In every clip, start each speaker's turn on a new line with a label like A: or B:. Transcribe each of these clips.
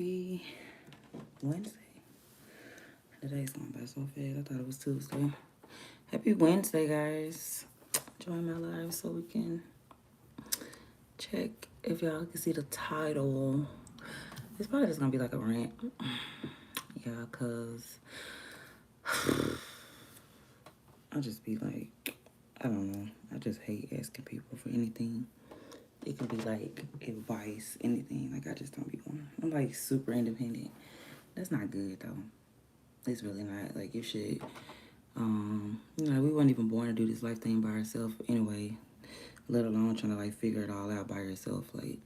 A: Happy Wednesday. Today's going by so fast. I thought it was Tuesday. Happy Wednesday, guys. Join my live so we can check if y'all can see the title. It's probably just gonna be like a rant. Yeah, cause I'll just be like, I don't know. I just hate asking people for anything. It can be like advice, anything. Like I just don't be going. I'm like super independent. That's not good though. It's really not. Like you should. We weren't even born to do this life thing by ourselves anyway. Let alone trying to like figure it all out by yourself. Like,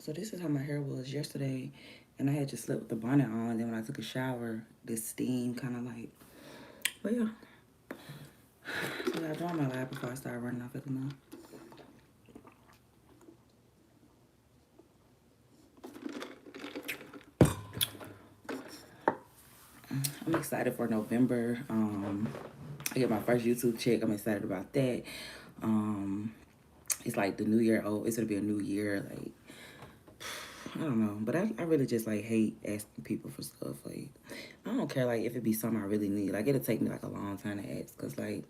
A: so this is how my hair was yesterday, and I had just slept with the bonnet on. Then when I took a shower, this steam kind of like. But yeah. So I joined my lab before I started running off at the mouth. I'm excited for November. I get my first YouTube check. I'm excited about that. It's like the new year. Oh, it's gonna be a new year. Like I don't know, but I really just like hate asking people for stuff. Like I don't care like if it be something I really need. Like it'll take me like a long time to ask, cause like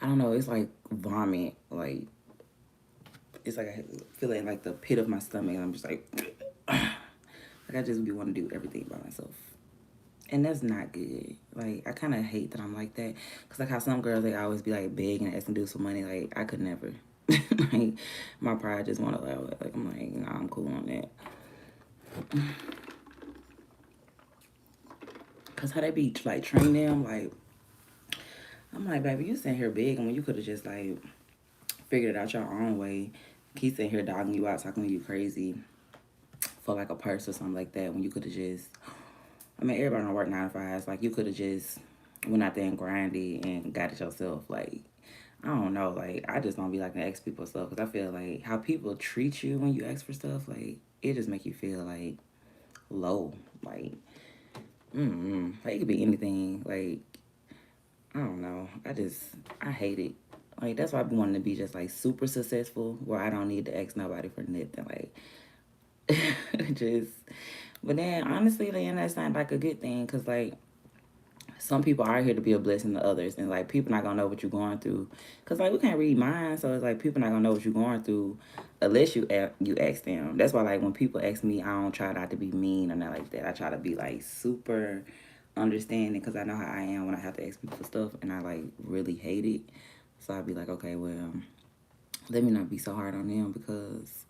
A: I don't know. It's like vomit. Like it's like I feel it in like the pit of my stomach, and I'm just like I just be want to do everything by myself. And that's not good. Like, I kind of hate that I'm like that. Because, like, how some girls, they always be, like, begging and asking dudes for money. Like, I could never. Like, my pride just won't allow it. Like, I'm like, nah, I'm cool on that. Because how they be, like, train them, like, I'm like, baby, you sitting here begging when you could have just, like, figured it out your own way. Keep sitting here dogging you out, talking to you crazy for, like, a purse or something like that when you could have just... I mean, everybody don't work 9 to 5s. Like, you could have just went out there and grinded and got it yourself. Like, I don't know. Like, I just don't be like to ask people stuff. Because I feel like how people treat you when you ask for stuff, like, it just make you feel, like, low. Like, Like, it could be anything. Like, I don't know. I hate it. Like, that's why I be wanting to be just, like, super successful where I don't need to ask nobody for nothing. Like, just... But then, honestly, then that's not, like, a good thing. Because, like, some people are here to be a blessing to others. And, like, people not going to know what you're going through. Because, like, we can't read minds. So, it's like, people not going to know what you're going through unless you ask them. That's why, like, when people ask me, I don't try not to be mean or not like that. I try to be, like, super understanding because I know how I am when I have to ask people for stuff. And I, like, really hate it. So, I'd be like, okay, well, let me not be so hard on them because...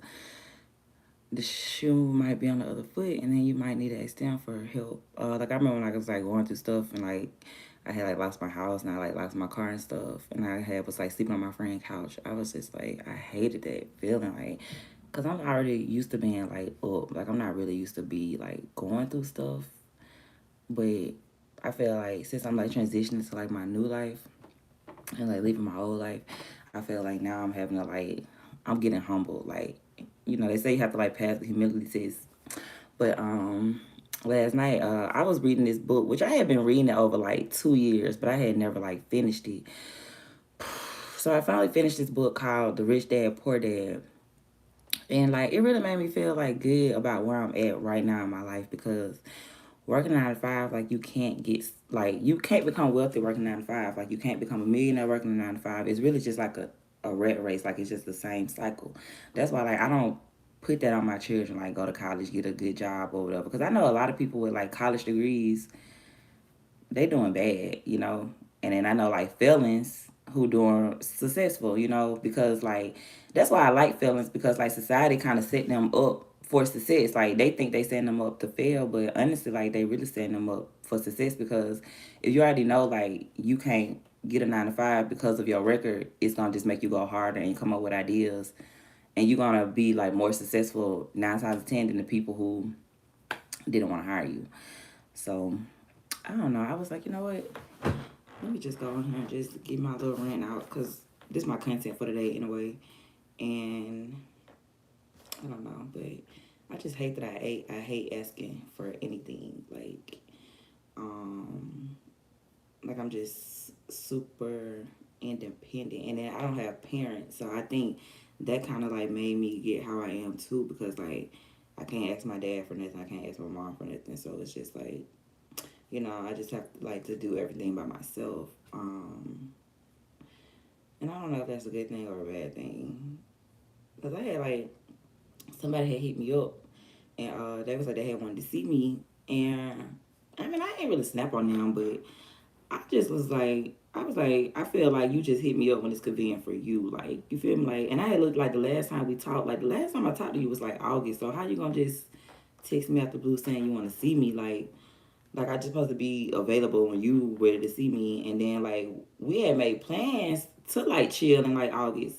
A: the shoe might be on the other foot, and then you might need to ask them for help. Like I remember when I was like going through stuff, and like I had like lost my house, and I like lost my car and stuff, and I was like sleeping on my friend's couch. I was just like I hated that feeling, like, cause I'm already used to being like up, like I'm not really used to be like going through stuff, but I feel like since I'm like transitioning to like my new life and like leaving my old life, I feel like now I'm having to like I'm getting humbled, like they say you have to like pass the humility test. But last night I was reading this book, which I had been reading it over like 2 years, but I had never like finished it. So I finally finished this book called The Rich Dad Poor Dad. And like it really made me feel like good about where I'm at right now in my life because working 9 to 5, like you can't become wealthy working 9 to 5. Like you can't become a millionaire working 9 to 5. It's really just like a rat race. Like it's just the same cycle. That's why like I don't put that on my children, like go to college, get a good job or whatever. Because I know a lot of people with like college degrees, they doing bad. And then I know like felons who doing successful, because like that's why I like felons because like society kind of set them up for success. Like they think they setting them up to fail, but honestly like they really setting them up for success because if you already know like you can't get a 9 to 5 because of your record, it's gonna just make you go harder and come up with ideas and you're gonna be like more successful 9 times out of 10 than the people who didn't want to hire you. So I don't know. I was like, you know what? Let me just go in here and just get my little rant out, because this is my content for today anyway. And I don't know, but I just hate that I hate asking for anything. Like, like I'm just super independent, and then I don't have parents, so I think that kind of like made me get how I am too, because like I can't ask my dad for nothing, I can't ask my mom for nothing, so it's just like, I just have like to do everything by myself. And I don't know if that's a good thing or a bad thing, because I had like somebody had hit me up, and they was like they had wanted to see me, and I mean I ain't really snap on them, but I just was like, I was like, I feel like you just hit me up when it's convenient for you. Like, you feel me? Like, and I had looked like the last time we talked, like the last time I talked to you was like August. So how you gonna just text me out the blue saying you want to see me? Like I just supposed to be available when you ready to see me. And then like we had made plans to like chill in like August.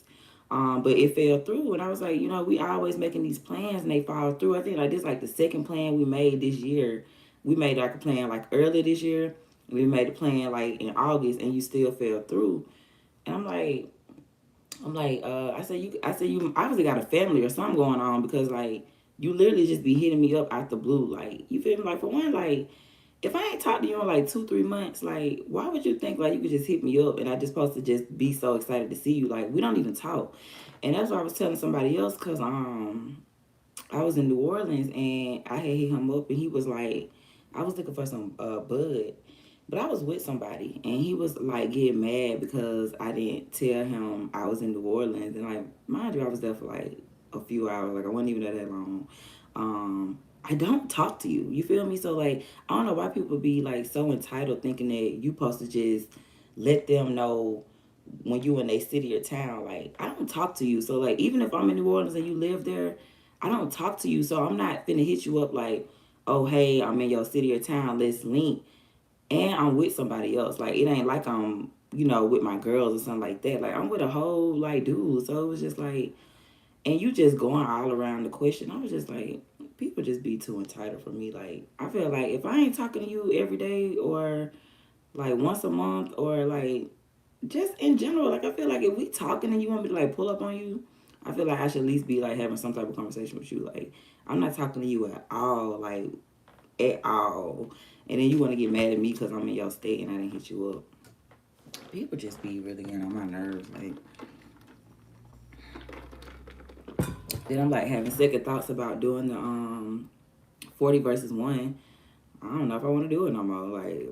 A: But it fell through, and I was like, we always making these plans and they fall through. I think like this like the second plan we made this year. We made like a plan like earlier this year. We made a plan like in August, and you still fell through. And I said you obviously got a family or something going on, because like you literally just be hitting me up out the blue. Like, you feel me? Like, for one, like if I ain't talked to you in like 2-3 months, like why would you think like you could just hit me up and I just supposed to just be so excited to see you? Like, we don't even talk. And that's what I was telling somebody else, because I was in New Orleans and I had hit him up and he was like, I was looking for some bud, but I was with somebody and he was like getting mad because I didn't tell him I was in New Orleans. And like, mind you, I was there for like a few hours. Like, I wasn't even there that long. I don't talk to you. You feel me? So like, I don't know why people be like so entitled, thinking that you supposed to just let them know when you in a city or town. Like, I don't talk to you. So like, even if I'm in New Orleans and you live there, I don't talk to you. So I'm not finna hit you up like, oh hey, I'm in your city or town, let's link, and I'm with somebody else. Like, it ain't like I'm, with my girls or something like that. Like, I'm with a whole like dude. So it was just like, and you just going all around the question. I was just like, people just be too entitled for me. Like, I feel like if I ain't talking to you every day or like once a month or like just in general, like I feel like if we talking and you want me to like pull up on you, I feel like I should at least be like having some type of conversation with you. Like, I'm not talking to you at all, like at all. And then you want to get mad at me because I'm in your state and I didn't hit you up. People just be really getting on my nerves. Like, then I'm like having second thoughts about doing the 40 versus 1. I don't know if I want to do it no more. Like,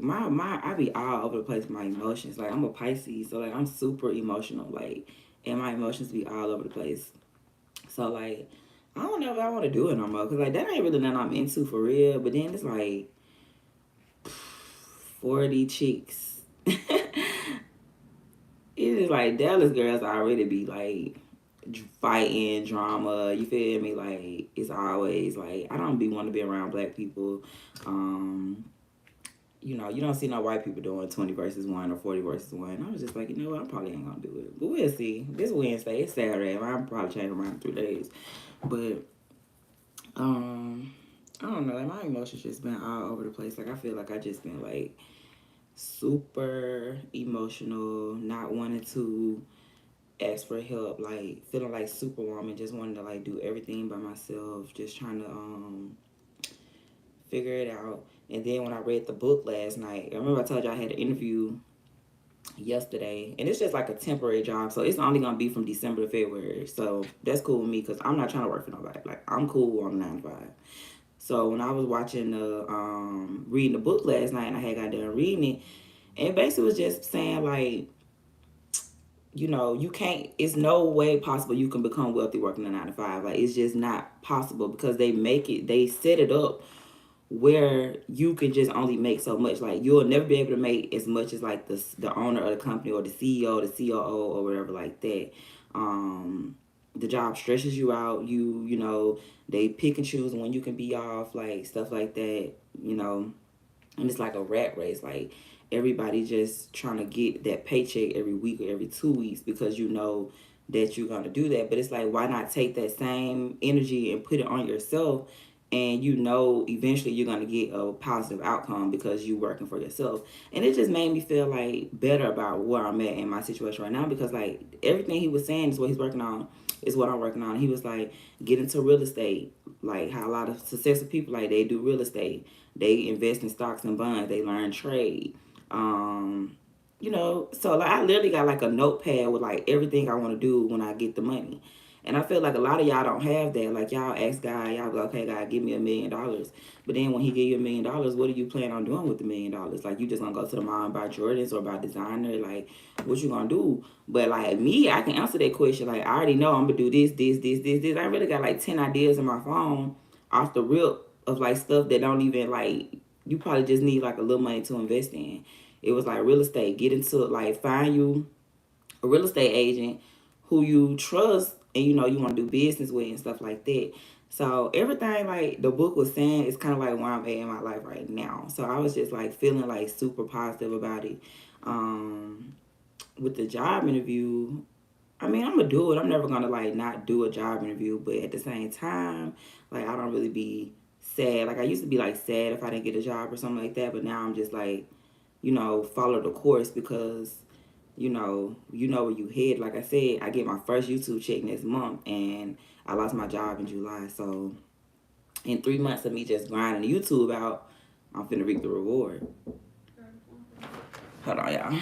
A: I be all over the place with my emotions. Like, I'm a Pisces, so like I'm super emotional. Like, and my emotions be all over the place. So like, I don't know if I want to do it no more, because like that ain't really nothing I'm into for real. But then it's like 40 chicks. It is like Dallas girls already be like fighting drama. You feel me? Like, it's always like I don't be want to be around black people. Um, you don't see no white people doing 20 versus 1 or 40 versus 1. I was just like, you know what? I probably ain't gonna do it, but we'll see. This Wednesday, it's Saturday. I'm probably changing around in 3 days, but I don't know. Like, my emotions just been all over the place. Like, I feel like I just been like super emotional, not wanting to ask for help, like feeling like superwoman, just wanting to like do everything by myself, just trying to figure it out. And then when I read the book last night, I remember I told you I had an interview yesterday, and it's just like a temporary job, so it's only gonna be from December to February. So that's cool with me, because I'm not trying to work for nobody. Like, I'm cool on 9 to 5. So when I was watching the reading the book last night, and I had got done reading it, and it basically was just saying like, you can't, it's no way possible you can become wealthy working a 9 to 5. Like, it's just not possible, because they set it up where you can just only make so much. Like, you'll never be able to make as much as like the owner of the company or the CEO, the COO, or whatever like that. The job stresses you out. They pick and choose when you can be off, like stuff like that. And it's like a rat race. Like, everybody just trying to get that paycheck every week or every 2 weeks, because that you're gonna do that. But it's like, why not take that same energy and put it on yourself, and eventually you're gonna get a positive outcome because you working for yourself. And it just made me feel like better about where I'm at in my situation right now, because like everything he was saying is what he's working on, is what I'm working on. He was like, get into real estate, like how a lot of successful people, like, they do real estate, they invest in stocks and bonds, they learn trade. You know, so like I literally got like a notepad with like everything I want to do when I get the money. And I feel like a lot of y'all don't have that. Like y'all ask God, y'all go, okay, God, give me $1 million. But then when he give you $1 million, what do you plan on doing with the $1 million? Like you just gonna go to the mall and buy Jordans or buy designer? Like what you gonna do? But like me, I can answer that question. Like I already know I'm gonna do this. I really got like 10 ideas in my phone off the rip of like stuff that don't even like you probably just need like a little money to invest in. It was like real estate. Get into it, like find you a real estate agent who you trust and you know you want to do business with and stuff like that. So everything like the book was saying is kind of like where I'm at in my life right now. So I was just like feeling like super positive about it. With the job interview, I mean, I'm gonna do it. I'm never gonna like not do a job interview, but at the same time, like I don't really be sad. Like I used to be like sad if I didn't get a job or something like that, but now I'm just like, you know, follow the course because you know where you head. Like I said, I get my first YouTube check next month, and I lost my job in July. So in 3 months of me just grinding YouTube out, I'm finna reap the reward. Hold on, y'all.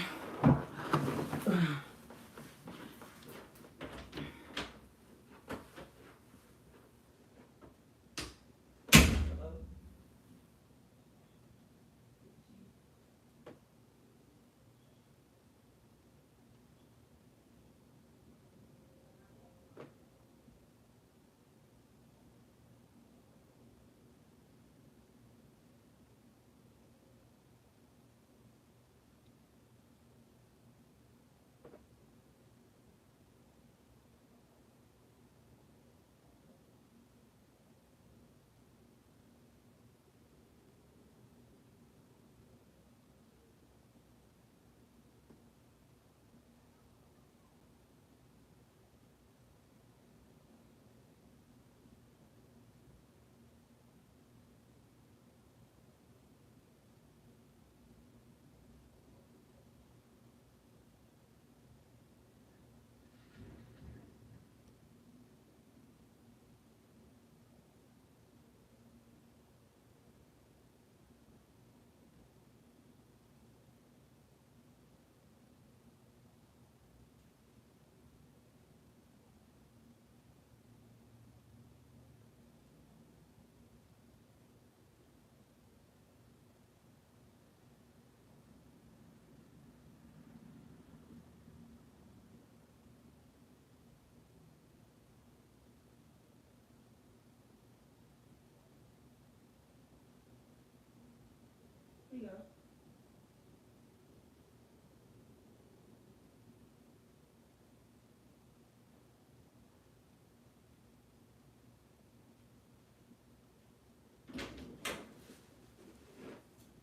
A: Here you go.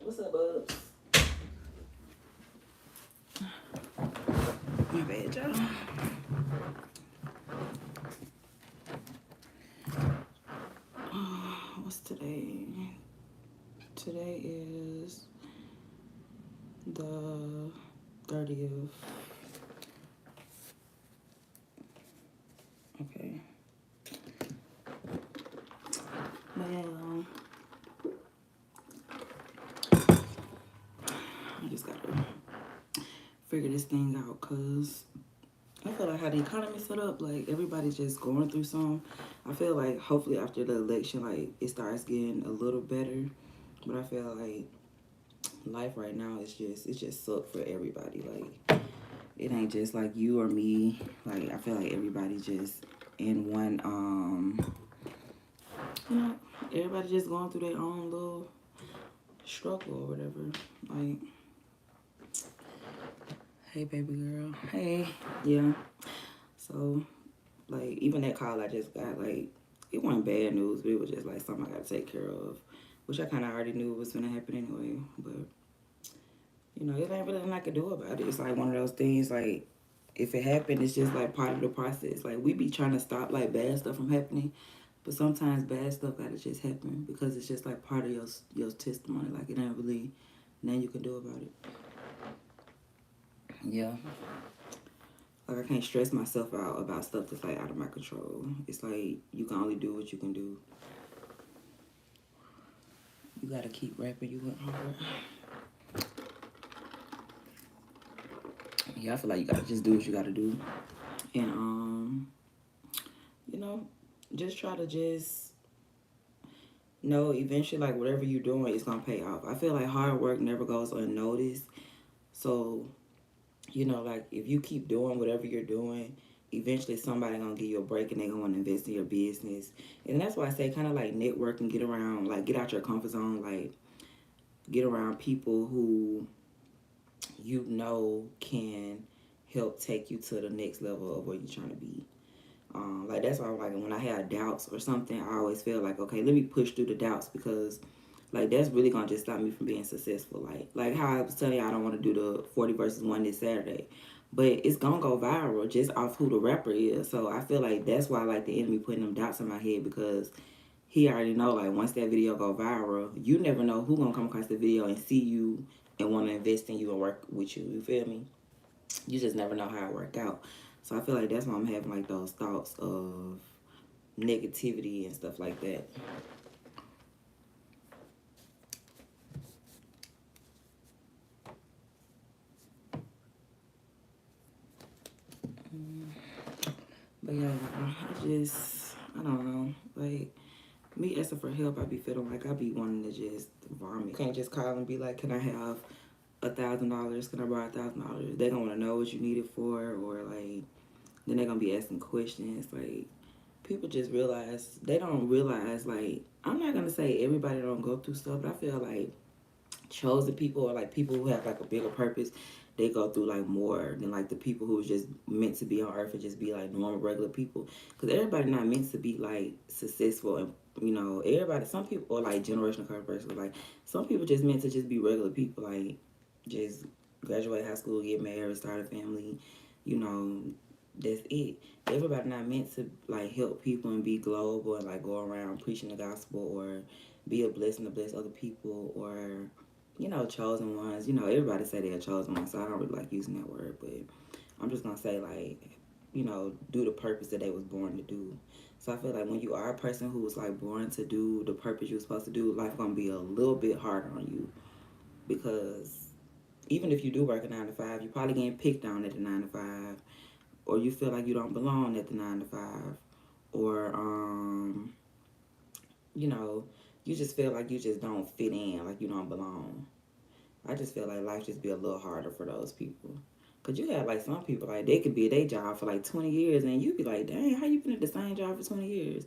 A: What's up, bubs? My bad, y'all. What's today? Today is the 30th. Okay. Well, I just gotta figure this thing out because I feel like how the economy set up, like everybody's just going through some. I feel like hopefully after the election, like it starts getting a little better. But I feel like life right now is just suck for everybody. Like it ain't just like you or me. Like I feel like everybody just in one you know, everybody just going through their own little struggle or whatever. Like, hey baby girl. Hey. Yeah. So like even that call I just got, like it wasn't bad news, but it was just like something I gotta take care of. Which I kinda already knew was gonna happen anyway. But you know, it ain't really nothing I could do about it. It's like one of those things like if it happened, it's just like part of the process. Like we be trying to stop like bad stuff from happening, but sometimes bad stuff gotta just happen because it's just like part of your testimony. Like it ain't really nothing you can do about it. Yeah. Like I can't stress myself out about stuff that's like out of my control. It's like you can only do what you can do. You gotta keep rapping. You went hard. yeah, I feel like you gotta just do what you gotta do. And you know, just try to just know eventually like whatever you're doing is gonna pay off. I feel like hard work never goes unnoticed. So, you know, like if you keep doing whatever you're doing, eventually somebody gonna give you a break and they gonna want to invest in your business. And that's why I say kind of like network and get around, like get out your comfort zone, like get around people who you know can help take you to the next level of where you're trying to be. Like that's why I'm like when I have doubts or something, I always feel like okay, let me push through the doubts because like that's really gonna just stop me from being successful. Like how I was telling you, I don't want to do the 40 versus 1 this Saturday, but it's gonna go viral just off who the rapper is. So I feel like that's why like the enemy putting them doubts in my head because he already know like once that video go viral, you never know who gonna come across the video and see you and want to invest in you and work with you. You feel me? You just never know how it work out. So I feel like that's why I'm having like those thoughts of negativity and stuff like that. But yeah, I don't know. Like, me asking for help, I be feeling like I be wanting to just vomit. Can't just call and be like, can I have $1,000? Can I borrow $1,000? They don't want to know what you need it for, or like, then they're gonna be asking questions. Like, people just they don't realize, like, I'm not gonna say everybody don't go through stuff, but I feel like chosen people or like people who have like a bigger purpose, they go through like more than like the people who was just meant to be on earth and just be like normal regular people, because everybody not meant to be like successful. And you know, everybody, some people are like generational controversial, like some people just meant to just be regular people, like just graduate high school, get married, start a family, you know, that's it. Everybody not meant to like help people and be global and like go around preaching the gospel or be a blessing to bless other people, or you know, chosen ones. You know, everybody say they're chosen ones, so I don't really like using that word, but I'm just gonna say like, you know, do the purpose that they was born to do. So I feel like when you are a person who was like born to do the purpose you were supposed to do, life gonna be a little bit harder on you, because even if you do work a 9 to 5, you're probably getting picked on at the 9 to 5, or you feel like you don't belong at the 9 to 5, or you know, you just feel like you just don't fit in, like you don't belong. I just feel like life just be a little harder for those people. Cause you have like some people like they could be at their job for like 20 years and you be like, dang, how you been at the same job for 20 years?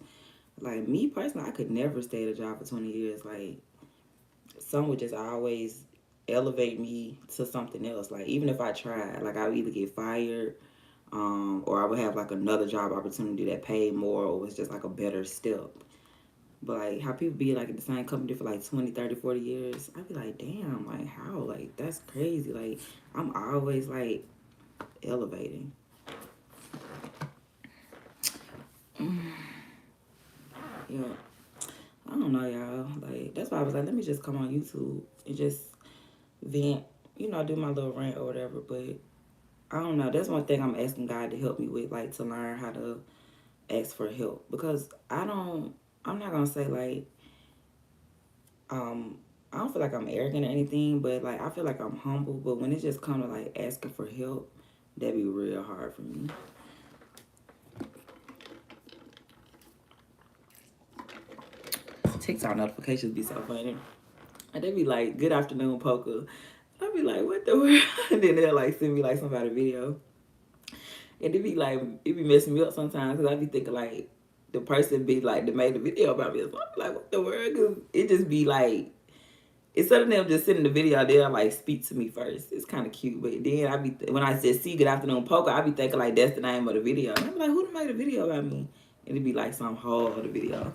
A: Like me personally, I could never stay at a job for 20 years. Like some would just always elevate me to something else. Like even if I tried, like I would either get fired, or I would have like another job opportunity that paid more or was just like a better step. But like how people be like at the same company for like 20, 30, 40 years, I'd be like, damn, like how? Like that's crazy. Like I'm always like elevating. Yeah. I don't know, y'all. Like that's why I was like, let me just come on YouTube and just vent, you know, do my little rant or whatever. But I don't know. That's one thing I'm asking God to help me with, like to learn how to ask for help. Because I'm not gonna say like um I don't feel like I'm arrogant or anything, but like I feel like I'm humble. But when it just comes to like asking for help, that'd be real hard for me. TikTok notifications be so funny. And they be like, good afternoon, poker. I'd be like, what the world? And then they'll like send me like somebody video. And it be like, it be messing me up sometimes because I be thinking like the person be like, that made the video about me. So I be like, what the world? Because it just be like, instead of them just sending the video, they'll like speak to me first. It's kind of cute. But then I be, when I said, see, good afternoon, poker, I be thinking like that's the name of the video. And I'm like, who made a video about me? And it be like some whole other video.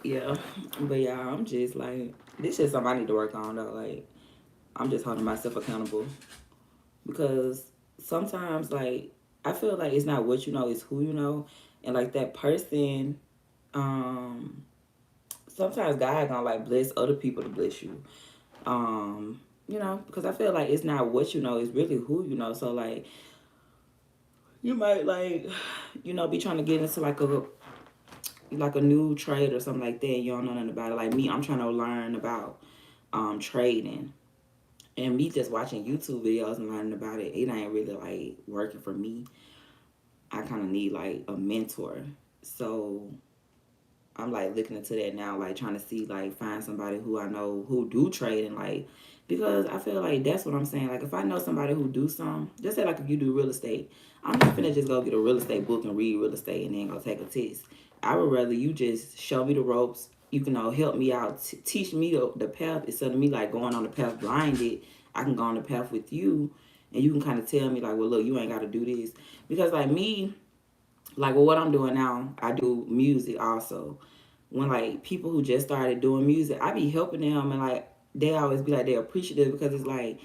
A: Yeah, but yeah, I'm just like, this is something I need to work on though. Like, I'm just holding myself accountable because sometimes, like, I feel like it's not what you know, it's who you know, and like that person. Um, Sometimes God gonna like bless other people to bless you. You know, because I feel like it's not what you know, it's really who you know. So like, you might like, you know, be trying to get into like a like a new trade or something like that, you don't know nothing about it. Like me, I'm trying to learn about trading. And me just watching YouTube videos and learning about it, it ain't really like working for me. I kind of need like a mentor. So I'm like looking into that now, like trying to see like find somebody who I know who do trade and like because I feel like that's what I'm saying. Like if I know somebody who do some, just say like if you do real estate, I'm not gonna just go get a real estate book and read real estate and then go take a test. I would rather you just show me the ropes. You can help me out, teach me the path instead of me like going on the path blinded. I can go on the path with you, and you can kind of tell me like, well, look, you ain't got to do this because like me, like what I'm doing now, I do music also. When like people who just started doing music, I be helping them and like they always be like they appreciative because it's like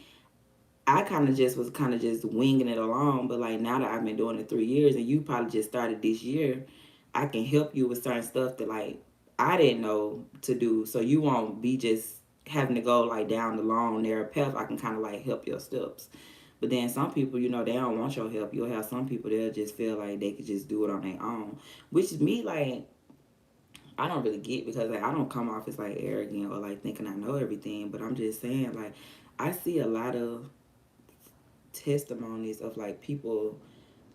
A: I kind of just was kind of just winging it along, but like now that I've been doing it 3 years and you probably just started this year, I can help you with certain stuff that like I didn't know to do, so you won't be just having to go like down the long narrow path. I can kind of like help your steps. But then some people, they don't want your help. You'll have some people they'll just feel like they could just do it on their own, which is me like I don't really get because like I don't come off as like arrogant or like thinking I know everything, but I'm just saying like I see a lot of testimonies of like people,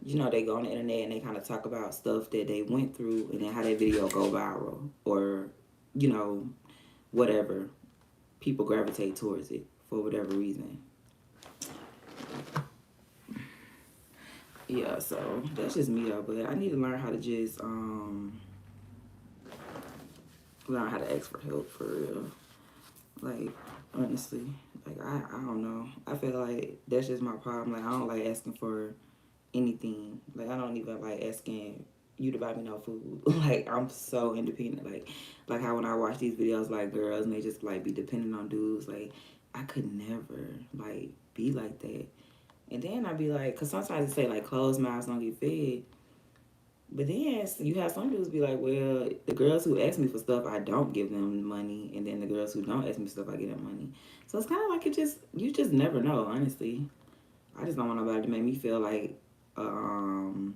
A: they go on the internet and they kind of talk about stuff that they went through and then how that video go viral or you know whatever people gravitate towards it for whatever reason. Yeah, so that's just me though, but I need to learn how to just learn how to ask for help for real. Like honestly, like I don't know. I feel like that's just my problem. Like I don't like asking for anything. Like I don't even like asking you to buy me no food. Like I'm so independent. Like how when I watch these videos like girls and they just like be dependent on dudes. Like I could never like be like that. And then I'd be like, cause sometimes they say like closed mouths don't get fed. But then you have some dudes be like, well, the girls who ask me for stuff, I don't give them money, and then the girls who don't ask me for stuff, I give them money. So it's kind of like you just never know, honestly. I just don't want nobody to make me feel um,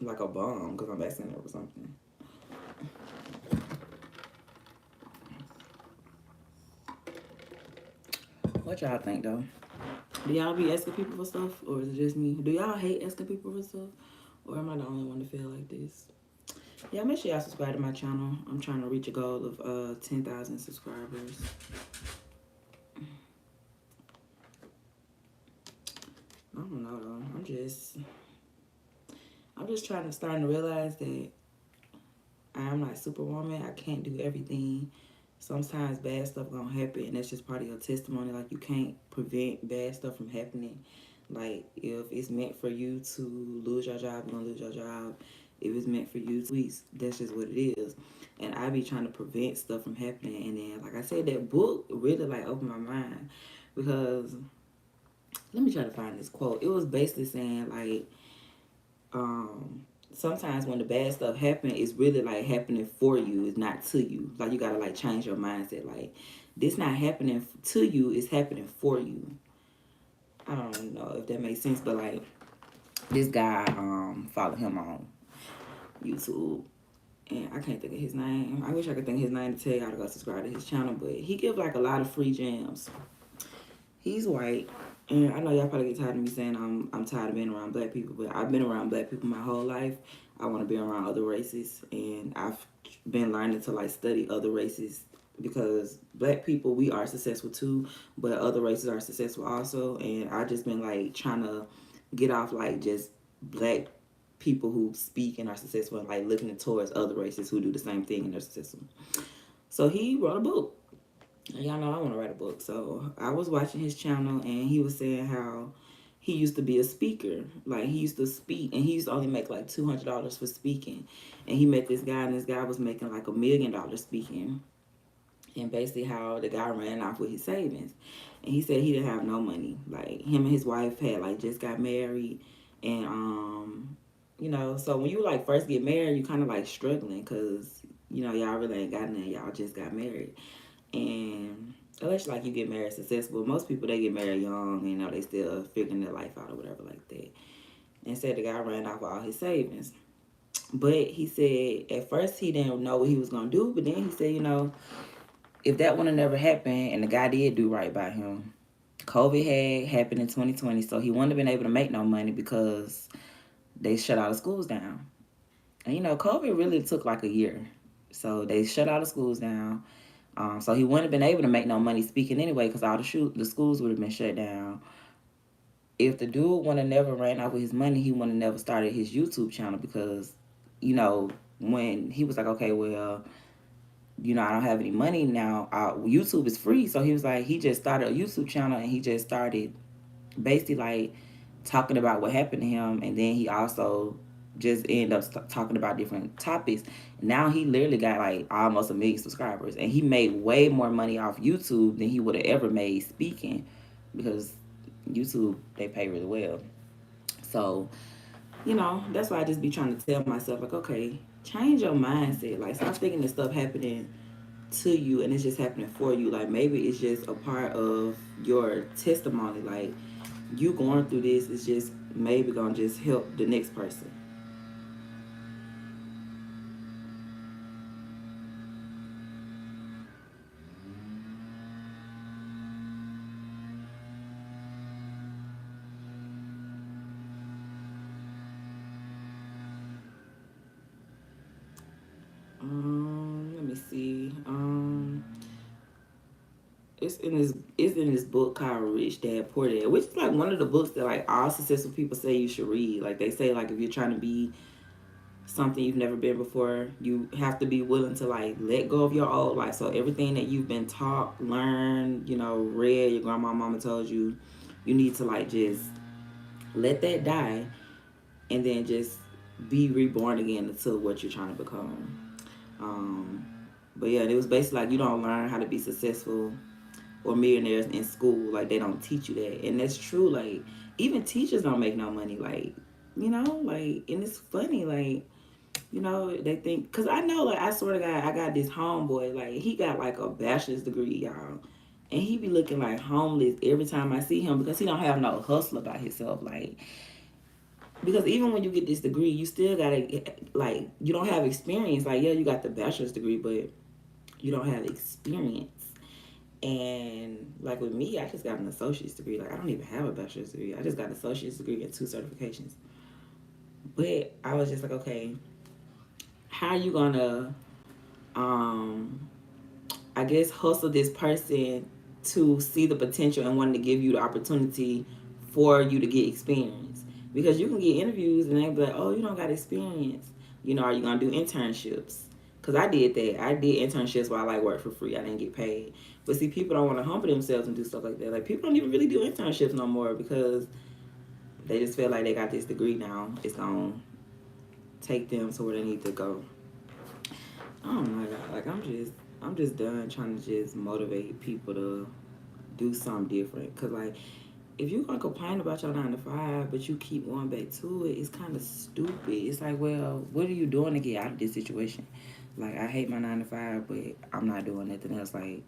A: like a bum because I'm asking them for something. What y'all think though? Do y'all be asking people for stuff, or is it just me? Do y'all hate asking people for stuff, or am I the only one to feel like this? Yeah, make sure y'all subscribe to my channel. I'm trying to reach a goal of 10,000 subscribers. I don't know though. I'm just starting to realize that I'm like Superwoman. I can't do everything. Sometimes bad stuff gonna happen, and that's just part of your testimony. Like you can't prevent bad stuff from happening. Like if it's meant for you to lose your job, you're gonna lose your job. If it's meant for you to that's just what it is. And I be trying to prevent stuff from happening. And then, like I said, that book really like opened my mind because let me try to find this quote. It was basically saying like, sometimes when the bad stuff happen, it's really like happening for you. It's not to you. Like you gotta like change your mindset. Like this not happening to you. It's happening for you. I don't know if that makes sense, but like this guy, follow him on YouTube, and I can't think of his name. I wish I could think of his name to tell y'all to go subscribe to his channel, but he give like a lot of free gems. He's white, and I know y'all probably get tired of me saying I'm tired of being around black people, but I've been around black people my whole life. I want to be around other races, and I've been learning to like study other races because black people, we are successful too, but other races are successful also. And I just been like trying to get off like just black people who speak and are successful and like looking towards other races who do the same thing and they're successful. So he wrote a book. And y'all know I want to write a book. So I was watching his channel and he was saying how he used to be a speaker. Like he used to speak and he used to only make like $200 for speaking. And he met this guy and this guy was making like $1,000,000 speaking. And basically how the guy ran off with his savings. And he said he didn't have no money. Like him and his wife had like just got married. And so when you like first get married, you kind of like struggling because y'all really ain't got nothing. Y'all just got married. And unless like you get married successful, most people they get married young, they still figuring their life out or whatever like that. And said the guy ran off all his savings. But he said at first he didn't know what he was gonna do, but then he said, if that would have never happened and the guy did do right by him, COVID had happened in 2020, so he wouldn't have been able to make no money because they shut all the schools down. And COVID really took like a year. So they shut all the schools down. So he wouldn't have been able to make no money speaking anyway because all the schools would have been shut down. If the dude would have never ran out with his money, he would have never started his YouTube channel because, when he was like, okay, well, I don't have any money now. YouTube is free. So he was like, he just started a YouTube channel and he just started basically like talking about what happened to him. And then he also just ended up talking about different topics. Now he literally got like almost 1 million subscribers. And he made way more money off YouTube than he would have ever made speaking because YouTube, they pay really well. So, that's why I just be trying to tell myself, like, okay, change your mindset. Like, stop thinking this stuff happening to you and it's just happening for you. Like maybe it's just a part of your testimony. Like you going through this is just maybe gonna just help the next person. Let me see. It's in this book called Rich Dad Poor Dad, which is like one of the books that like all successful people say you should read. Like they say, like if you're trying to be something you've never been before, you have to be willing to like let go of your old life. So everything that you've been taught, learned, read, your grandma, mama told you, you need to like just let that die and then just be reborn again into what you're trying to become. Um, but yeah, it was basically like you don't learn how to be successful or millionaires in school. Like they don't teach you that, and that's true. Like even teachers don't make no money. Like and it's funny. Like they think because I know like I swear to God, I got this homeboy. Like he got like a bachelor's degree, y'all. And he be looking like homeless every time I see him because he don't have no hustle about himself. Like because even when you get this degree, you still gotta like you don't have experience. Like yeah, you got the bachelor's degree, but you don't have experience. And like with me, I just got an associate's degree. Like I don't even have a bachelor's degree. I just got an associate's degree and 2 certifications. But I was just like, okay, how are you gonna, um, I guess, hustle this person to see the potential and wanting to give you the opportunity for you to get experience? Because you can get interviews and they be like, oh, you don't got experience. Are you gonna do internships? Because I did that. I did internships while I worked for free. I didn't get paid. But see, people don't want to humble themselves and do stuff like that. Like people don't even really do internships no more because they just feel like they got this degree now. It's gonna take them to where they need to go. Oh my god! Like I'm just done trying to just motivate people to do something different. Cause like if you're gonna complain about your 9 to 5, but you keep going back to it, it's kind of stupid. It's like, well, what are you doing to get out of this situation? Like I hate my 9 to 5, but I'm not doing nothing else. Like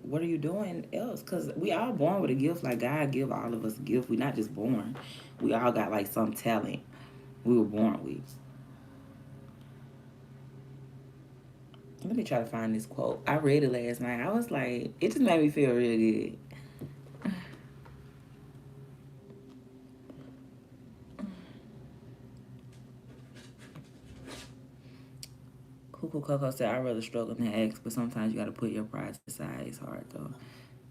A: what are you doing else? Because we all born with a gift. Like God give all of us a gift. We not just born. We all got like some talent we were born with. Let me try to find this quote. I read it last night. I was like, it just made me feel real good. Cuckoo Coco said, I rather struggle than ask, but sometimes you gotta put your pride to the side. It's hard though.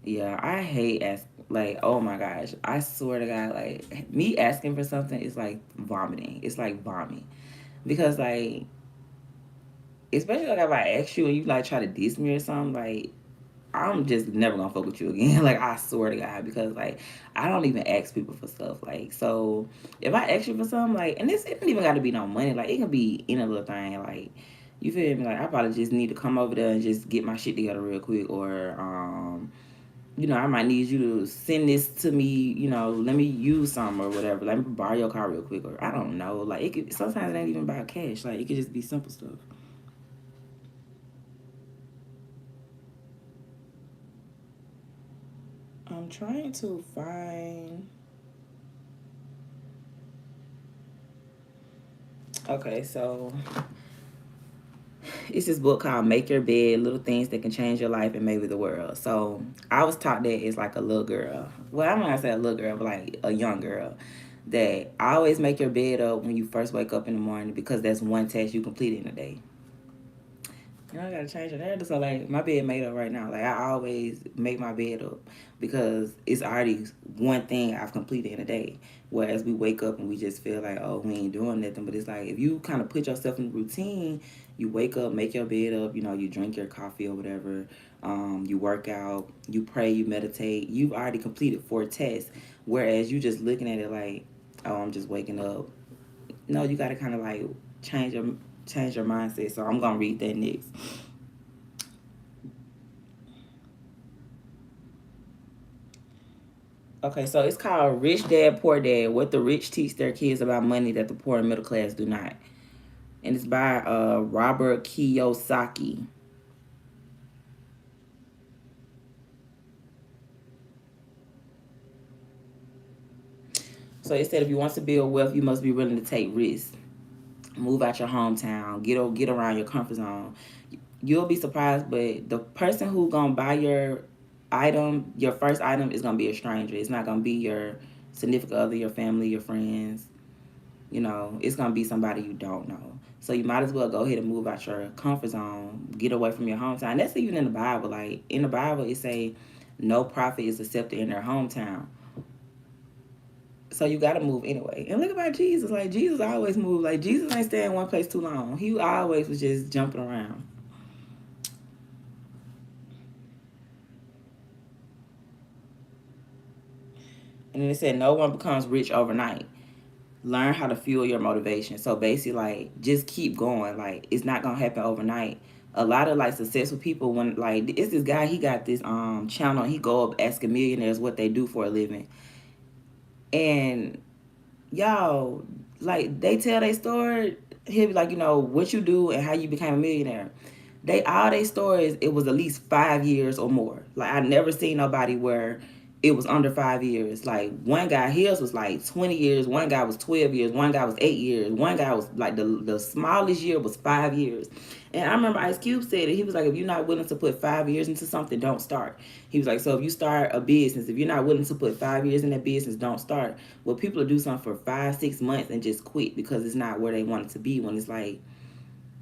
A: Yeah, I hate ask. Like, oh my gosh, I swear to God, like me asking for something is like vomiting. It's like vomit because like, especially like if I ask you and you like try to diss me or something, like I'm just never gonna fuck with you again. Like I swear to God, because like I don't even ask people for stuff. Like so, if I ask you for something, like, and this it don't even got to be no money. Like it can be any little thing. Like you feel me? Like I probably just need to come over there and just get my shit together real quick, or I might need you to send this to me. Let me use some or whatever. Let me borrow your car real quick, or I don't know. Like it could sometimes it ain't even about cash. Like it could just be simple stuff. I'm trying to find. Okay, so it's this book called Make Your Bed, Little Things That Can Change Your Life and Maybe the World. So I was taught that it's like a little girl. Well, I'm not gonna say a little girl, but like a young girl. That always make your bed up when you first wake up in the morning because that's one task you complete in a day. You know, I gotta change it. There, so like my bed made up right now. Like I always make my bed up because it's already one thing I've completed in a day. Whereas we wake up and we just feel like, oh, we ain't doing nothing. But it's like if you kind of put yourself in the routine, you wake up, make your bed up. You know, you drink your coffee or whatever. You work out, you pray, you meditate. You've already completed 4 tests. Whereas you just looking at it like, oh, I'm just waking up. No, you gotta kind of like change your change your mindset. So I'm gonna read that next. Okay, so it's called Rich Dad Poor Dad: What the Rich Teach Their Kids About Money That the Poor and Middle Class Do Not. And it's by Robert Kiyosaki. So it said if you want to build wealth, you must be willing to take risks. Move out your hometown. Get around your comfort zone. You'll be surprised, but the person who gonna buy your item, your first item, is gonna be a stranger. It's not gonna be your significant other, your family, your friends. You know, it's gonna be somebody you don't know. So you might as well go ahead and move out your comfort zone, get away from your hometown. That's even in the Bible. Like in the Bible, it say no prophet is accepted in their hometown. So you got to move anyway. And look about Jesus. Like Jesus always moved. Like Jesus ain't stay in one place too long. He always was just jumping around. And then it said no one becomes rich overnight. Learn how to fuel your motivation. So basically, like, just keep going. Like, it's not gonna happen overnight. A lot of like successful people, when like it's this guy, he got this channel. He go up asking millionaires what they do for a living, and y'all, like they tell their story. He'll be like, you know, what you do and how you became a millionaire. They all their stories, it was at least 5 years or more. Like I never seen nobody where it was under 5 years. Like one guy, his was like 20 years. One guy was 12 years. One guy was 8 years. One guy was like the smallest year was 5 years. And I remember Ice Cube said it. He was like, if you're not willing to put 5 years into something, don't start. He was like, so if you start a business, if you're not willing to put 5 years in that business, don't start. Well, people will do something for 5, 6 months and just quit because it's not where they want it to be. When it's like,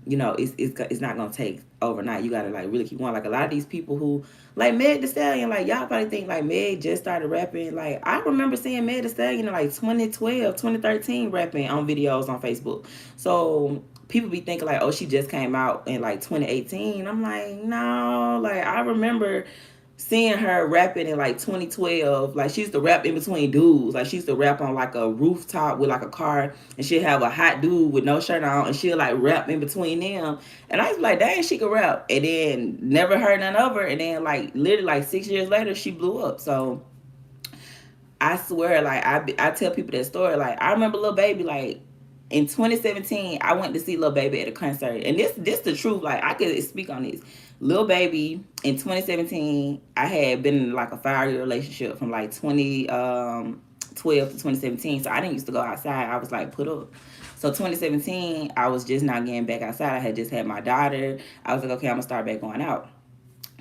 A: you know, it's not gonna take overnight. You gotta like really keep going. Like a lot of these people who like Meg Thee Stallion, like y'all probably think like Meg just started rapping. Like I remember seeing Meg Thee Stallion in like 2012, 2013 rapping on videos on Facebook. So people be thinking like, oh, she just came out in like 2018. I'm like, no, like I remember seeing her rapping in like 2012. Like she used to rap in between dudes. Like she used to rap on like a rooftop with like a car, and she'll have a hot dude with no shirt on, and she'll like rap in between them. And I was like, dang, she could rap. And then never heard none of her. And then like literally like 6 years later, she blew up. So I swear, like I tell people that story. Like I remember Lil Baby, like in 2017, I went to see Lil Baby at a concert, and this the truth. Like I could speak on this. Lil Baby in 2017, I had been in like a 5 year relationship from like 2012 to 2017. So I didn't used to go outside. I was like put up. So 2017, I was just not getting back outside. I had just had my daughter. I was like, okay, I'm gonna start back going out.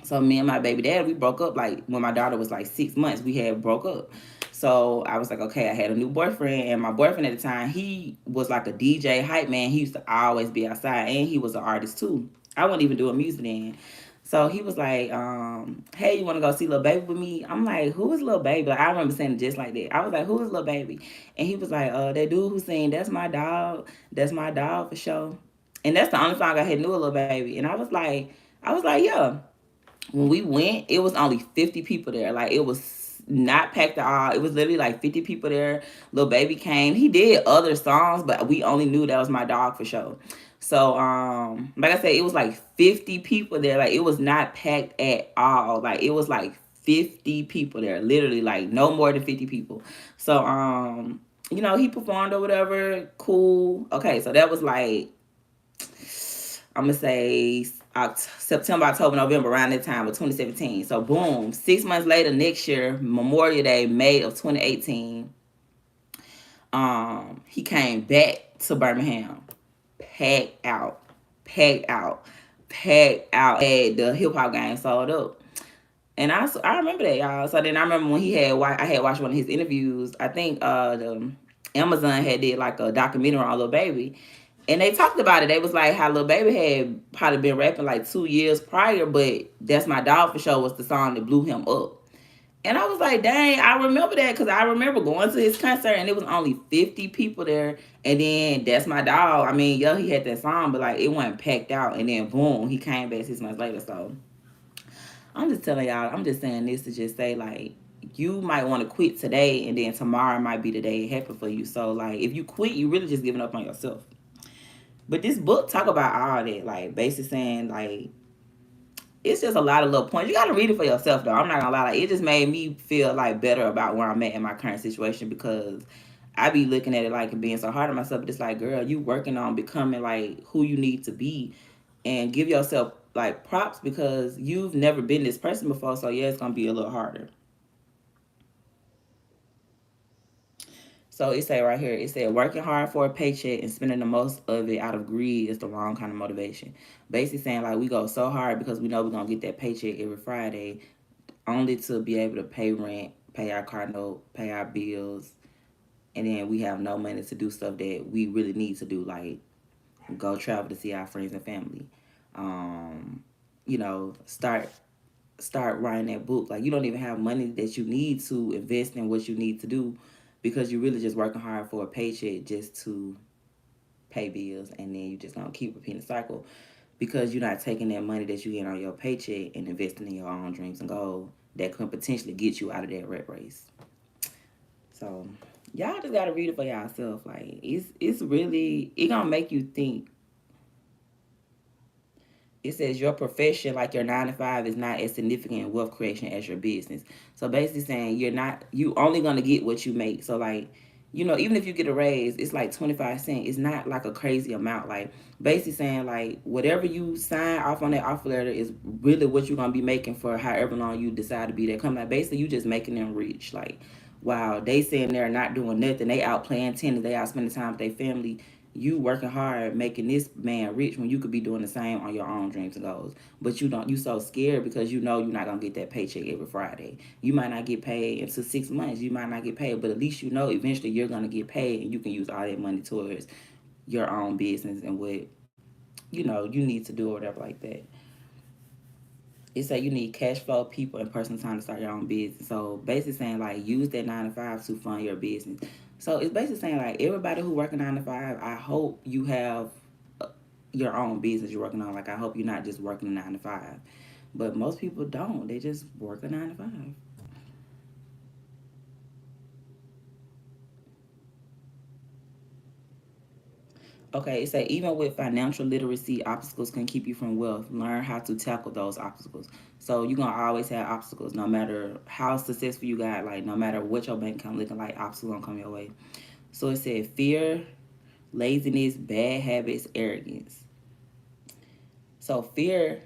A: So me and my baby dad, we broke up like when my daughter was like 6 months. We had broke up. So I was like, okay, I had a new boyfriend, and my boyfriend at the time, he was like a DJ hype man. He used to always be outside, and he was an artist too. I wasn't even doing music then. So he was like, hey, you want to go see Lil Baby with me? I'm like, who is Lil Baby? Like, I remember saying it just like that. I was like, who is Lil Baby? And he was like, that dude who sing, that's my dog. That's my dog for sure. And that's the only song I had knew of Lil Baby. And I was like, yeah. When we went, it was only 50 people there. Like it was not packed at all. It was literally like 50 people there. Lil Baby came. He did other songs, but we only knew that was my dog for sure. So like I said, it was like 50 people there. Like it was not packed at all. Like it was like 50 people there. Literally like no more than 50 people. So you know, he performed or whatever. Cool. Okay, so that was like I'm gonna say September, October, November, around that time of 2017. So boom, 6 months later, next year, Memorial Day, May of 2018, he came back to Birmingham. packed out, packed out, packed out. Had the hip hop game sold up. And I remember that, y'all. So then I remember when I had watched one of his interviews. I think the Amazon had did like a documentary on Lil Baby, and they talked about it. They was like how Lil Baby had probably been rapping like 2 years prior, but That's My Dog for Sure was the song that blew him up. And I was like, dang, I remember that because I remember going to his concert and it was only 50 people there. And then That's My Dog. I mean, yeah, he had that song, but like it wasn't packed out. And then boom, he came back 6 months later. So I'm just telling y'all, I'm just saying this to just say like you might want to quit today and then tomorrow might be the day it happened for you. So like if you quit, you really just giving up on yourself. But this book talk about all that, like basically saying like it's just a lot of little points. You gotta read it for yourself though. I'm not gonna lie, like it just made me feel like better about where I'm at in my current situation because I be looking at it like being so hard on myself, but it's like, girl, you working on becoming like who you need to be and give yourself like props because you've never been this person before. So yeah, it's gonna be a little harder. So it say right here, it said working hard for a paycheck and spending the most of it out of greed is the wrong kind of motivation. Basically saying like we go so hard because we know we're gonna get that paycheck every Friday, only to be able to pay rent, pay our car note, pay our bills, and then we have no money to do stuff that we really need to do, like go travel to see our friends and family. Um, start writing that book. Like you don't even have money that you need to invest in what you need to do because you're really just working hard for a paycheck just to pay bills and then you just gonna keep repeating the cycle because you're not taking that money that you get on your paycheck and investing in your own dreams and goals that could potentially get you out of that rat race. So y'all just gotta read it for yourself. Like it's really it gonna make you think. It says your profession, like your 9 to 5, is not as significant in wealth creation as your business. So basically saying you only gonna get what you make. So like, even if you get a raise, it's like 25 cents. It's not like a crazy amount. Like basically saying like whatever you sign off on that offer letter is really what you're gonna be making for however long you decide to be there. Come like basically you just making them rich. Like wow, they sitting there not doing nothing. They out playing tennis. They out spending time with their family, you working hard making this man rich when you could be doing the same on your own dreams and goals. But you so scared because you know you're not gonna get that paycheck every Friday. You might not get paid until 6 months. You might not get paid, but at least you know eventually you're gonna get paid and you can use all that money towards your own business and what you need to do or whatever like that. It say you need cash flow, people, and personal time to start your own business. So basically saying like use that 9 to 5 to fund your business. So it's basically saying like everybody who working 9 to 5, I hope you have your own business you're working on. Like I hope you're not just working 9 to 5. But most people don't. They just work a 9 to 5. Okay, it say even with financial literacy, obstacles can keep you from wealth. Learn how to tackle those obstacles. So you're gonna always have obstacles, no matter how successful you got. Like no matter what your bank account looking like, obstacles gonna come your way. So it said fear, laziness, bad habits, arrogance. So fear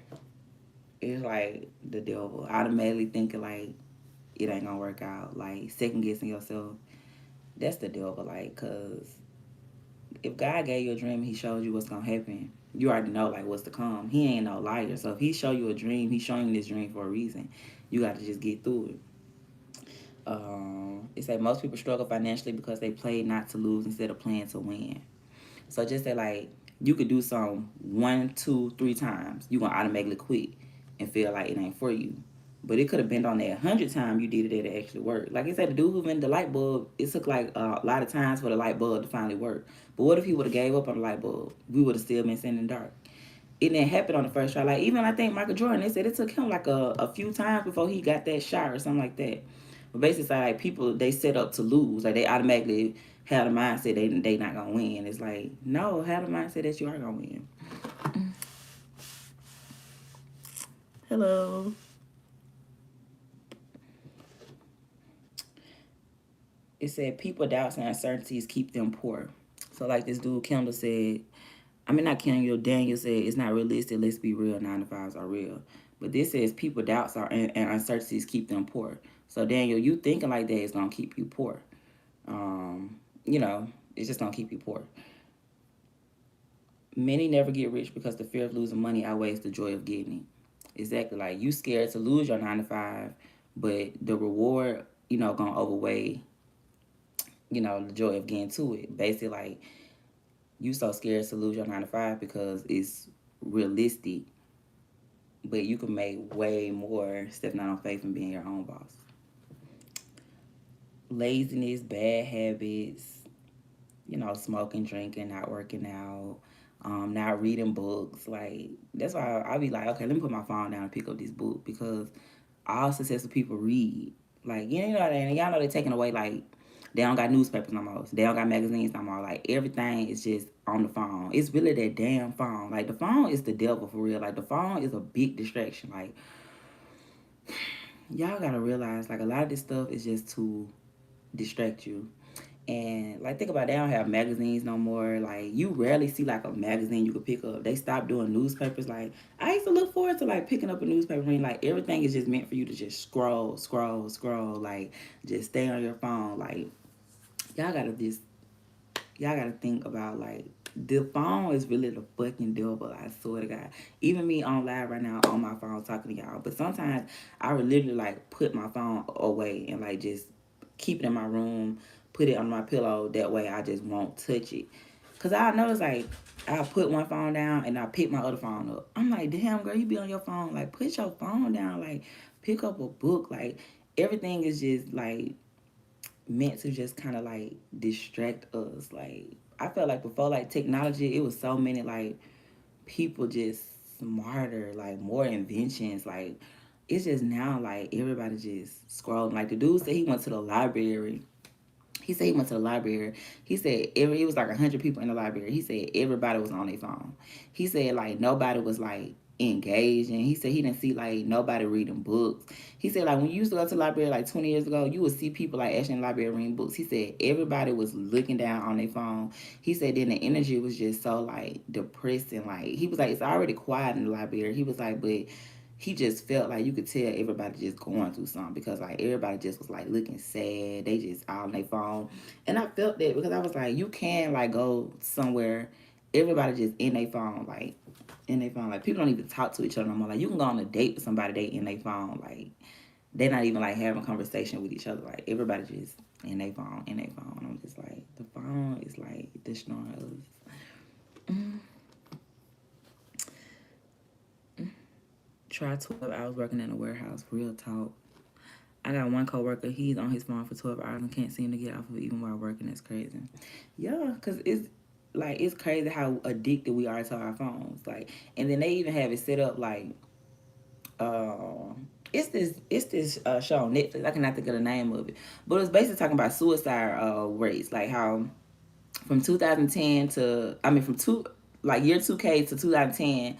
A: is like the devil. Automatically thinking like it ain't gonna work out. Like second guessing yourself. That's the devil. Like, cause if God gave you a dream and he showed you what's gonna happen, you already know like what's to come. He ain't no liar. So if he show you a dream, he's showing you this dream for a reason. You got to just get through it. It said most people struggle financially because they play not to lose instead of playing to win. So just say like you could do some 1, 2, 3 times, you gonna automatically quit and feel like it ain't for you. But it could have been on there 100 times you did it, it actually worked. Like I said, the dude who invented the light bulb, it took like a lot of times for the light bulb to finally work. But what if he would have gave up on the light bulb? We would have still been sitting in the dark. It didn't happen on the first try. Like even I think Michael Jordan, they said it took him like a few times before he got that shot or something like that. But basically, like people they set up to lose. Like they automatically have the mindset they not gonna win. It's like no, have the mindset that you are gonna win. Hello. It said people doubts and uncertainties keep them poor. So like this dude Kendall said, I mean not Kendall, Daniel said it's not realistic. Let's be real. 9 to 5s are real. But this says people doubts are and uncertainties keep them poor. So Daniel, you thinking like that is gonna keep you poor. Um, you know, it's just gonna keep you poor. Many never get rich because the fear of losing money outweighs the joy of getting it. Exactly. Like you scared to lose your 9 to 5, but the reward, gonna overweigh, the joy of getting to it. Basically, like you so scared to lose your 9 to 5 because it's realistic, but you can make way more stepping out on faith and being your own boss. Laziness, bad habits, smoking, drinking, not working out, not reading books. Like that's why I'll be like, okay, let me put my phone down and pick up this book because all successful people read. Like y'all know they're taking away like they don't got newspapers no more. They don't got magazines no more. Like everything is just on the phone. It's really that damn phone. Like the phone is the devil for real. Like the phone is a big distraction. Like y'all gotta realize like a lot of this stuff is just to distract you. And like think about it, they don't have magazines no more. Like you rarely see like a magazine you could pick up. They stopped doing newspapers. Like I used to look forward to like picking up a newspaper and like everything is just meant for you to just scroll, scroll, scroll. Like just stay on your phone. Like y'all gotta just y'all gotta think about like the phone is really the fucking devil. I swear to God. Even me on live right now on my phone talking to y'all. But sometimes I would literally like put my phone away and like just keep it in my room, put it on my pillow. That way I just won't touch it. Cause I notice like I put one phone down and I pick my other phone up. I'm like, damn girl, you be on your phone. Like put your phone down. Like pick up a book. Like everything is just like meant to just kind of like distract us. Like I felt like before like technology, it was so many like people just smarter, like more inventions. Like it's just now like everybody just scrolling. Like the dude said he went to the library. He said he went to the library. He said it was like 100 people in the library. He said everybody was on their phone. He said like nobody was like engaged, and he said he didn't see like nobody reading books. He said like when you used to go to the library like 20 years ago, you would see people like actually in the library reading books. He said everybody was looking down on their phone. He said then the energy was just so like depressing. Like he was like it's already quiet in the library. He was like but he just felt like you could tell everybody just going through something because like everybody just was like looking sad. They just all on their phone. And I felt that because I was like, you can like go somewhere, everybody just in their phone, like in their phone. Like people don't even talk to each other no more. Like you can go on a date with somebody, they in their phone. Like they're not even like having a conversation with each other. Like everybody just in their phone, in their phone. I'm just like, the phone is like destroying us. Mm. Try 12 hours working in a warehouse. Real talk. I got one coworker. He's on his phone for 12 hours and can't seem to get off of it even while working. That's crazy. Yeah, cause it's crazy how addicted we are to our phones. Like, and then they even have it set up like, uh, it's this show on Netflix. I cannot think of the name of it, but it's basically talking about suicide rates. Like how from 2010 to I mean from two like year 2K to 2010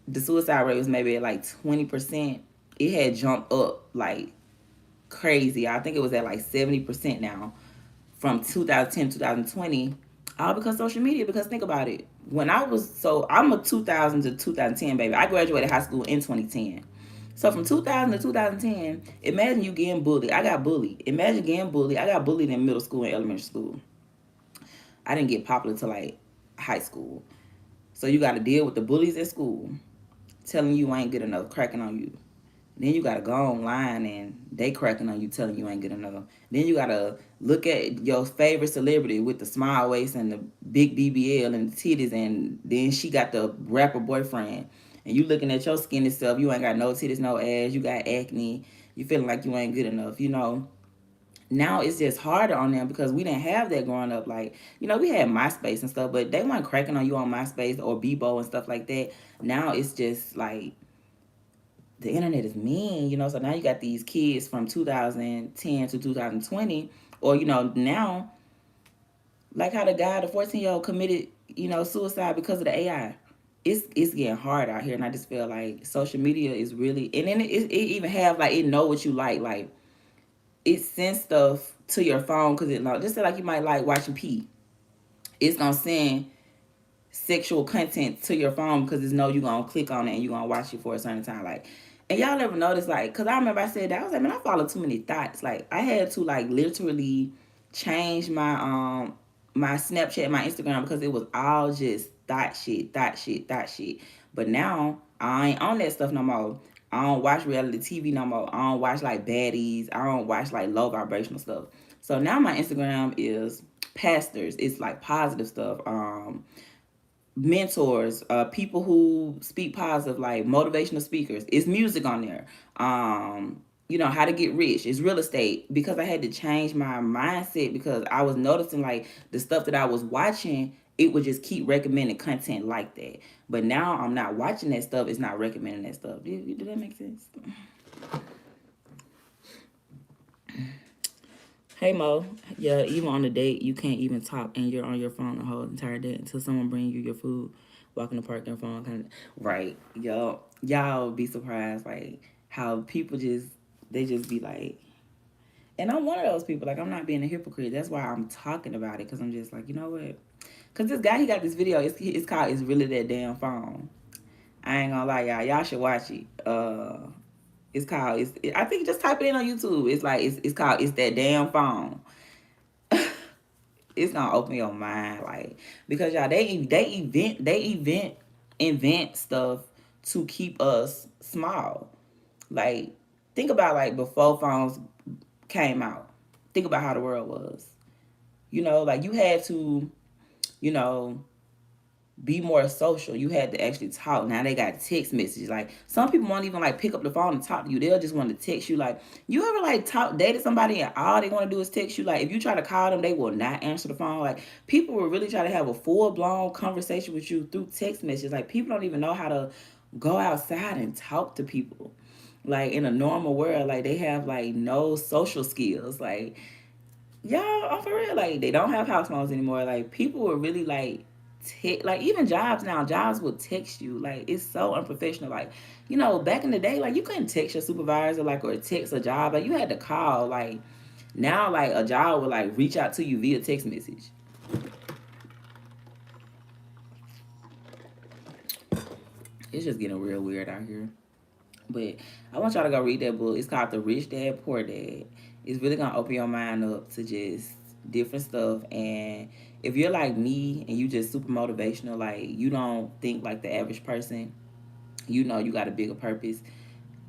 A: the suicide rate was maybe at like 20%. It had jumped up like crazy. I think it was at like 70% now from 2010 to 2020. All because social media. Because think about it. When I was I'm a 2000 to 2010 baby. I graduated high school in 2010. So from 2000 to 2010, imagine you getting bullied. I got bullied. Imagine getting bullied. I got bullied in middle school and elementary school. I didn't get popular till like high school. So you got to deal with the bullies at school telling you ain't good enough, cracking on you. Then you gotta go online and they cracking on you, telling you ain't good enough. Then you gotta look at your favorite celebrity with the small waist and the big BBL and the titties, and then she got the rapper boyfriend. And you looking at your skinny self, you ain't got no titties, no ass, you got acne, you feeling like you ain't good enough, Now it's just harder on them because we didn't have that growing up. Like, we had MySpace and stuff, but they weren't cracking on you on MySpace or Bebo and stuff like that. Now it's just like the internet is mean. So now you got these kids from 2010 to 2020, or now, like how the 14-year-old committed, suicide because of the AI. It's getting hard out here, and I just feel like social media is really, and then it even have like it know what you like it sends stuff to your phone because it just like you might like watching P. It's gonna send sexual content to your phone because it's know you're gonna click on it and you're gonna watch it for a certain time. Like, and y'all ever notice, like, because I remember I said that I was like, man, I follow too many thoughts. Like, I had to like literally change my my Snapchat, my Instagram, because it was all just thought shit. But now I ain't on that stuff no more. I don't watch reality TV no more. I don't watch like baddies. I don't watch like low vibrational stuff. So now my Instagram is pastors. It's like positive stuff. Mentors, people who speak positive, like motivational speakers. It's music on there. How to get rich. It's real estate, because I had to change my mindset, because I was noticing like the stuff that I was watching, it would just keep recommending content like that. But now I'm not watching that stuff. It's not recommending that stuff. Did that make sense? Hey Mo, yeah, even on a date, you can't even talk and you're on your phone the whole entire day until someone bring you your food, walk in the park, your phone kind of. Right, yo, y'all be surprised like how people they just be like, and I'm one of those people. Like, I'm not being a hypocrite. That's why I'm talking about it, because I'm just like, you know what? Because this guy, he got this video. It's called "It's Really That Damn Phone." I ain't gonna lie, y'all. Y'all should watch it. It's called. I think just type it in on YouTube. It's like it's called "It's That Damn Phone." It's gonna open your mind, like, because y'all they invent stuff to keep us small. Like, think about like before phones came out. Think about how the world was. Like you had to, you know, be more social. You had to actually talk. Now they got text messages. Like, some people won't even like pick up the phone and talk to you. They'll just want to text you. Like, you ever like dated somebody and all they want to do is text you? Like, if you try to call them, they will not answer the phone. Like, people will really try to have a full blown conversation with you through text messages. Like, people don't even know how to go outside and talk to people. Like, in a normal world, like, they have like no social skills. Like, y'all, I'm for real. Like, they don't have house phones anymore. Like, people were really like, like, even jobs now, jobs will text you. Like, it's so unprofessional. Like, back in the day, like, you couldn't text your supervisor, like, or text a job. Like, you had to call. Like, now, like, a job will like reach out to you via text message. It's just getting real weird out here. But I want y'all to go read that book. It's called The Rich Dad Poor Dad. It's really gonna open your mind up to just different stuff. And if you're like me and you just super motivational, like, you don't think like the average person, you got a bigger purpose,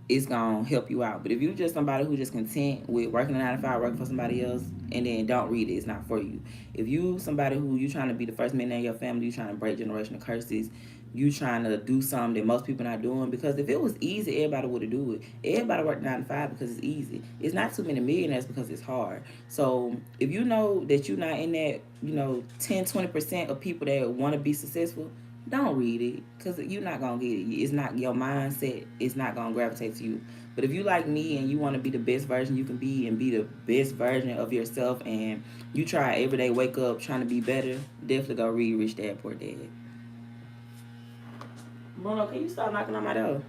A: it's gonna help you out. But if you're just somebody who just content with working a 9 to 5, working for somebody else, and then don't read it, it's not for you. If you somebody who you trying to be the first man in your family, you trying to break generational curses, you trying to do something that most people not doing. Because if it was easy, everybody would have do it. Everybody work 9 to 5 because it's easy. It's not too many millionaires because it's hard. So if you know that you're not in that, 10-20% of people that want to be successful, don't read it, because you're not gonna get it. It's not your mindset. It's not gonna gravitate to you. But if you like me and you want to be the best version you can be and be the best version of yourself, and you try every day, wake up trying to be better, definitely go read Rich Dad Poor Dad. Bruno, can you stop knocking on my door?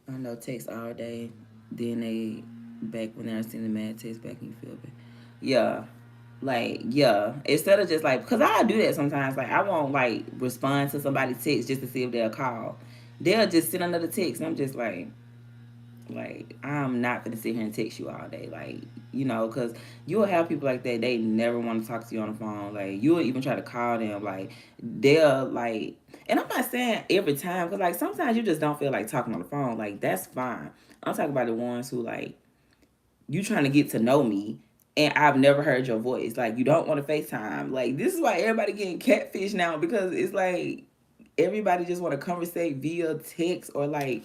A: I know text all day. Then they back when they're sending mad text back and you feel bad. Yeah. Like, yeah. Instead of just like, because I do that sometimes. Like, I won't like respond to somebody's text just to see if they'll call. They'll just send another text and I'm just like, I'm not gonna sit here and text you all day. Like, because you'll have people like that, they never want to talk to you on the phone. Like, you'll even try to call them. Like, they'll like, and I'm not saying every time, because like sometimes you just don't feel like talking on the phone. Like, that's fine. I'm talking about the ones who like, you trying to get to know me and I've never heard your voice. Like, you don't want to FaceTime. Like, this is why everybody getting catfish now, because it's like everybody just want to conversate via text or like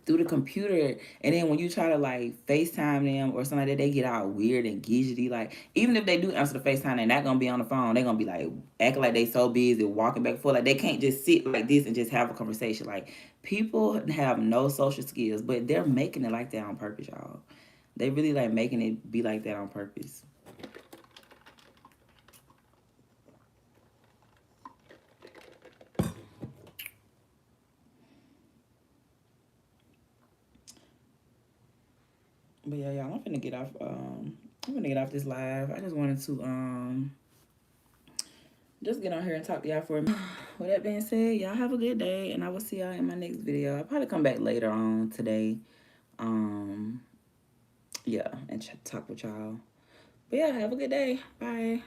A: through the computer. And then when you try to like FaceTime them or something like that, they get all weird and gidgety. Like, even if they do answer the FaceTime, they're not gonna be on the phone. They're gonna be like acting like they so busy walking back and forth. Like, they can't just sit like this and just have a conversation. Like, people have no social skills, but they're making it like that on purpose, y'all. They really like making it be like that on purpose. But yeah, y'all, I'm finna get off. I'm gonna get off this live. I just wanted to just get on here and talk to y'all for a minute. With that being said, y'all have a good day, and I will see y'all in my next video. I'll probably come back later on today. Um, yeah, and talk with y'all. But yeah, have a good day. Bye.